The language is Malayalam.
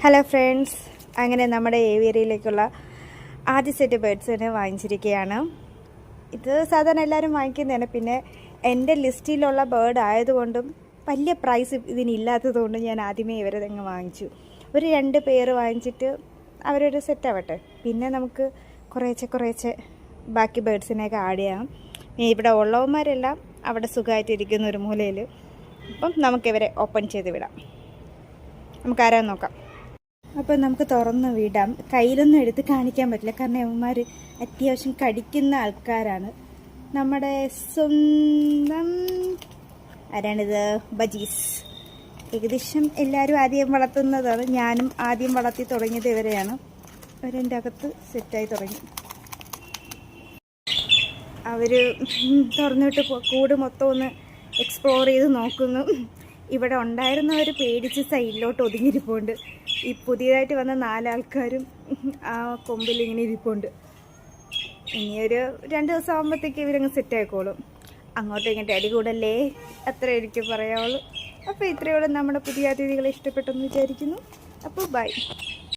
ഹലോ ഫ്രണ്ട്സ്, അങ്ങനെ നമ്മുടെ ഏവിയറിയിലേക്കുള്ള ആദ്യ സെറ്റ് ബേഡ്സിനെ വാങ്ങിച്ചിരിക്കുകയാണ്. ഇത് സാധാരണ എല്ലാവരും വാങ്ങിക്കുന്നതാണ്. പിന്നെ എൻ്റെ ലിസ്റ്റിലുള്ള ബേർഡ് ആയതുകൊണ്ടും വലിയ പ്രൈസ് ഇതിനില്ലാത്തതുകൊണ്ടും ഞാൻ ആദ്യമേ ഇവരെ തന്നെ വാങ്ങിച്ചു. ഒരു 2 പേര് വാങ്ങിച്ചിട്ട് അവരൊരു സെറ്റാവട്ടെ, പിന്നെ നമുക്ക് കുറേശ്ശെ ബാക്കി ബേഡ്സിനെയൊക്കെ ആഡ് ചെയ്യാം. ഇവിടെ ഉള്ളവന്മാരെല്ലാം അവിടെ സുഖമായിട്ടിരിക്കുന്ന ഒരു മൂലയിൽ. അപ്പം നമുക്കിവരെ ഓപ്പൺ ചെയ്ത് വിടാം. നമുക്കാരാന്ന് നോക്കാം. അപ്പോൾ നമുക്ക് തുറന്ന് വിടാം. കയ്യിലൊന്നും എടുത്ത് കാണിക്കാൻ പറ്റില്ല, കാരണം ഇവന്മാർ അത്യാവശ്യം കടിക്കുന്ന ആൾക്കാരാണ്. നമ്മുടെ സ്വന്തം ആരാണിത്? ബജീസ്. ഏകദേശം എല്ലാവരും ആദ്യം വളർത്തുന്നതാണ്. ഞാനും ആദ്യം വളർത്തി തുടങ്ങിയത് ഇവരെയാണ്. അവരെൻ്റെ അകത്ത് സെറ്റായി തുടങ്ങി. അവർ തുറന്നിട്ട് കൂട് മൊത്തം ഒന്ന് എക്സ്പ്ലോർ ചെയ്ത് നോക്കുന്നു. ഇവിടെ ഉണ്ടായിരുന്നവർ പേടിച്ച് സൈഡിലോട്ട് ഒതുങ്ങിയിരിപ്പുണ്ട്. ഈ പുതിയതായിട്ട് വന്ന 4 ആൾക്കാരും ആ കൊമ്പിൽ ഇങ്ങനെ ഇരിപ്പുണ്ട്. ഇനിയൊരു 2 ദിവസം ആകുമ്പോഴത്തേക്ക് ഇവരങ്ങ് സെറ്റായിക്കോളും. അങ്ങോട്ടും ഇങ്ങോട്ടും അടി കൂടല്ലേ, അത്ര എനിക്ക് പറയാവുള്ളൂ. അപ്പോൾ ഇത്രയോളം നമ്മുടെ പുതിയ അതിഥികളെ ഇഷ്ടപ്പെട്ടെന്ന് വിചാരിക്കുന്നു. അപ്പോൾ ബൈ.